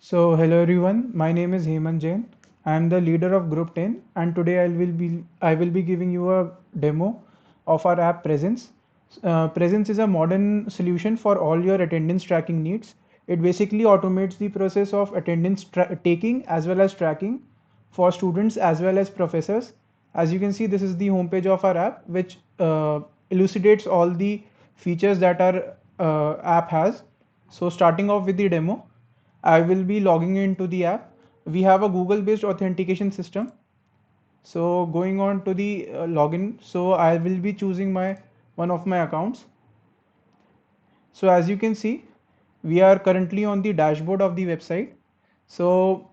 So hello everyone, my name is Hemant Jain. I am the leader of Group 10 and today I will be giving you a demo of our app Presence. Presence is a modern solution for all your attendance tracking needs. It basically automates the process of attendance taking as well as tracking for students as well as professors. As you can see, this is the homepage of our app, which elucidates all the features that our app has. So starting off with the demo, I will be logging into the app. We have a Google based authentication system. So going on to the login, so I will be choosing my one of my accounts. So as you can see, we are currently on the dashboard of the website. So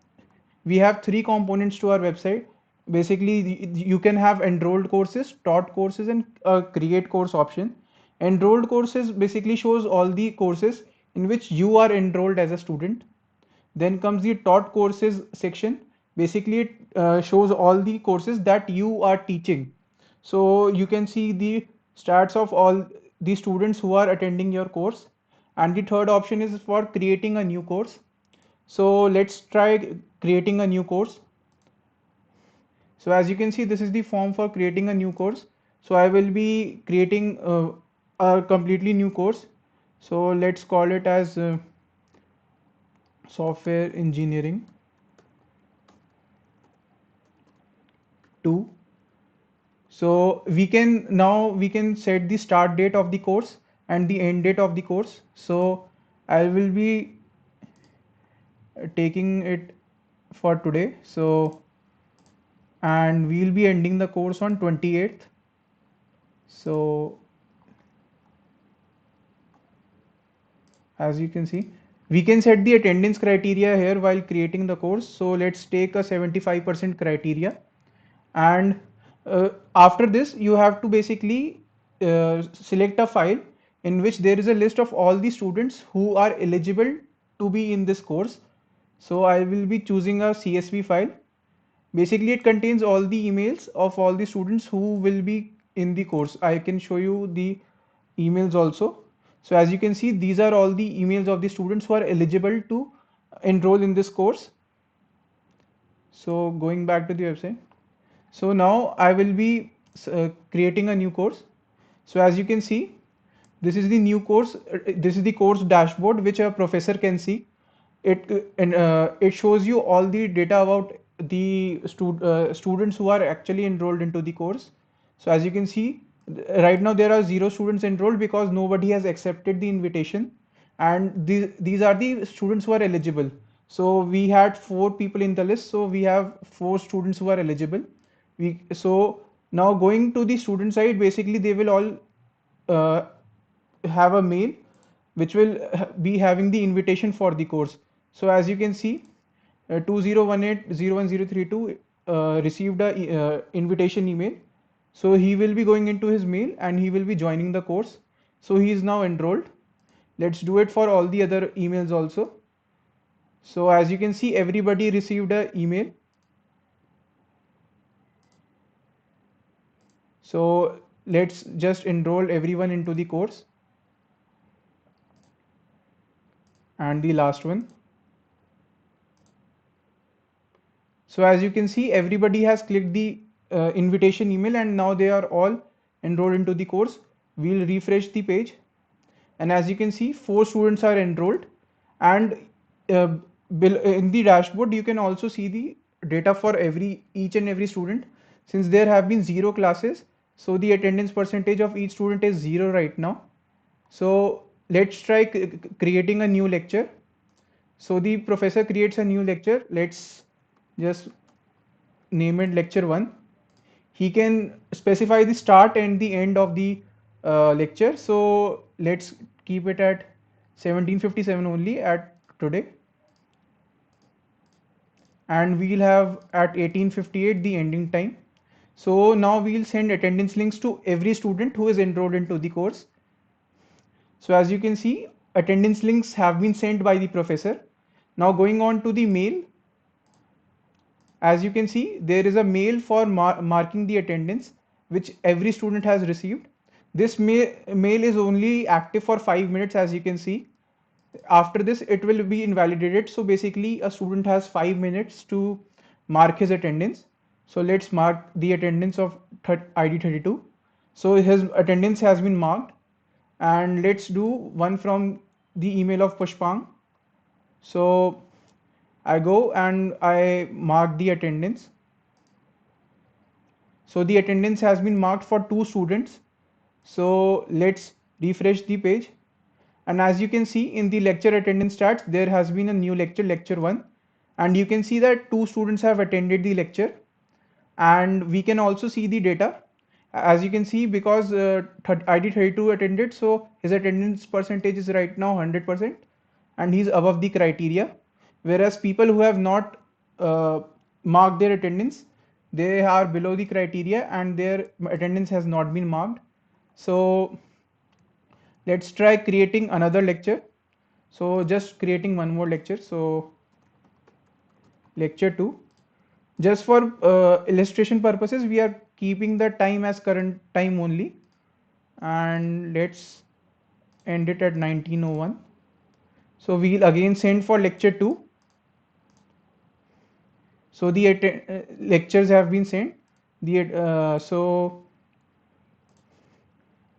we have three components to our website. Basically, you can have enrolled courses, taught courses, and a create course option. Enrolled courses basically shows all the courses in which you are enrolled as a student. Then comes the taught courses section. Basically, it shows all the courses that you are teaching. So you can see the stats of all the students who are attending your course. And the third option is for creating a new course. So let's try creating a new course. So as you can see, this is the form for creating a new course. So I will be creating a completely new course. So let's call it as software engineering 2. So we can set the start date of the course and the end date of the course. So I will be taking it for today. So and we'll be ending the course on 28th. So as you can see, we can set the attendance criteria here while creating the course. So let's take a 75% criteria. And after this, you have to basically select a file in which there is a list of all the students who are eligible to be in this course. So I will be choosing a CSV file. Basically, it contains all the emails of all the students who will be in the course. I can show you the emails also. So as you can see, these are all the emails of the students who are eligible to enroll in this course. So going back to the website. So now I will be creating a new course. So as you can see, this is the new course. This is the course dashboard which a professor can see. It shows you all the data about the students who are actually enrolled into the course. So as you can see, right now there are 0 students enrolled because nobody has accepted the invitation, and these are the students who are eligible. So we had 4 people in the list, so we have 4 students who are eligible. So now going to the student side, basically they will all uh, have a mail which will be having the invitation for the course. So as you can see, 201801101032 received a invitation email. So he will be going into his mail and he will be joining the course. So he is now enrolled. Let's do it for all the other emails also. So as you can see, everybody received an email. So let's just enroll everyone into the course. And the last one. So as you can see, everybody has clicked the invitation email and now they are all enrolled into the course. We'll refresh the page, and as you can see, 4 students are enrolled. And uh, in the dashboard you can also see the data for each and every student. Since there have been 0 classes, so the attendance percentage of each student is 0 right now. So let's try creating a new lecture. So the professor creates a new lecture. Let's just name it lecture 1. He can specify the start and the end of the lecture. So let's keep it at 1757 only at today, and we'll have at 1858 the ending time. So now we'll send attendance links to every student who is enrolled into the course. So as you can see, attendance links have been sent by the professor. Now going on to the mail, as you can see, there is a mail for marking the attendance which every student has received. This mail is only active for 5 minutes, as you can see. After this, it will be invalidated. So basically, a student has 5 minutes to mark his attendance. So let's mark the attendance of ID 32. So his attendance has been marked, and let's do one from the email of Pushpang. So I go and I mark the attendance. So the attendance has been marked for 2 students. So let's refresh the page. And as you can see in the lecture attendance stats, there has been a new lecture, lecture 1. And you can see that 2 students have attended the lecture. And we can also see the data. As you can see, because ID 32 attended, so his attendance percentage is right now 100%, and he's above the criteria. Whereas people who have not marked their attendance, they are below the criteria and their attendance has not been marked. So let's try creating another lecture. So just creating one more lecture. So lecture 2. Just for illustration purposes, we are keeping the time as current time only, and let's end it at 1901. So we'll again send for lecture 2. So the lectures have been sent. So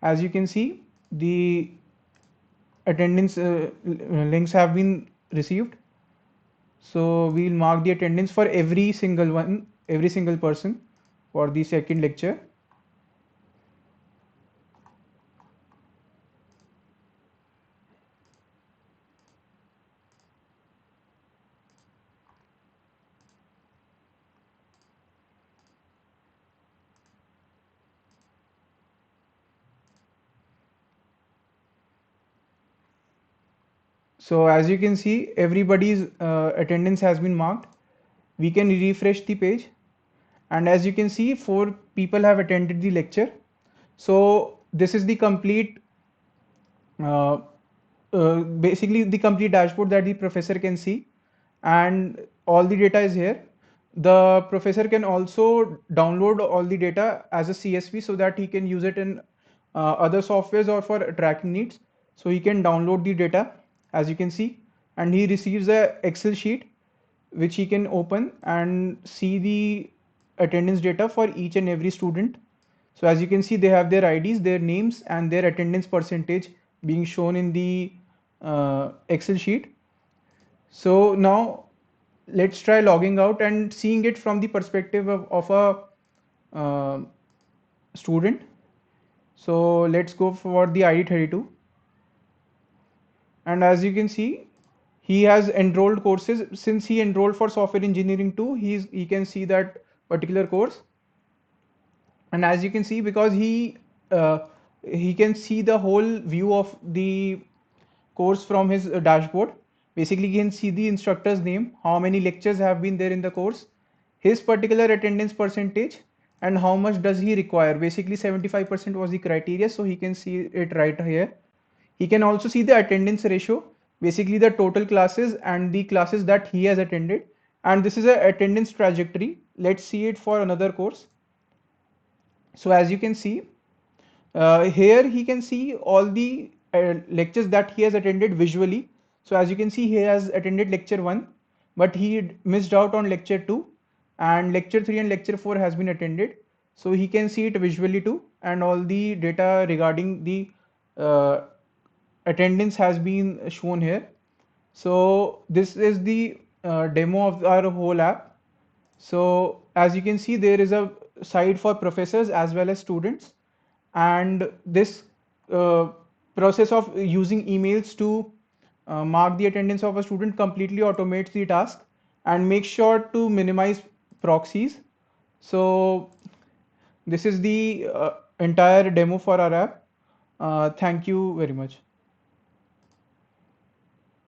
as you can see, the attendance links have been received. So we'll mark the attendance for every single one, every single person for the second lecture. So as you can see, everybody's attendance has been marked. We can refresh the page, and as you can see, 4 people have attended the lecture. So this is the complete, uh, basically the complete dashboard that the professor can see, and all the data is here. The professor can also download all the data as a CSV so that he can use it in other softwares or for tracking needs. So he can download the data, as you can see, and he receives a Excel sheet which he can open and see the attendance data for each and every student. So as you can see, they have their IDs, their names, and their attendance percentage being shown in the Excel sheet. So now let's try logging out and seeing it from the perspective of a student. So let's go for the ID 32. And as you can see, he has enrolled courses. Since he enrolled for software engineering 2, he can see that particular course. And as you can see, because uh, he can see the whole view of the course from his dashboard. Basically, you can see the instructor's name, how many lectures have been there in the course, his particular attendance percentage, and how much does he require. Basically, 75% was the criteria, so he can see it right here. He can also see the attendance ratio, basically the total classes and the classes that he has attended. And this is a attendance trajectory. Let's see it for another course. So as you can see, here he can see all the lectures that he has attended visually. So as you can see, he has attended lecture 1, but he missed out on lecture 2, and lecture 3 and lecture 4 has been attended. So he can see it visually too, and all the data regarding the uh, attendance has been shown here. So this is the demo of our whole app. So as you can see, there is a side for professors as well as students, and this uh, process of using emails to mark the attendance of a student completely automates the task and make sure to minimize proxies. So this is the entire demo for our app. Thank you very much.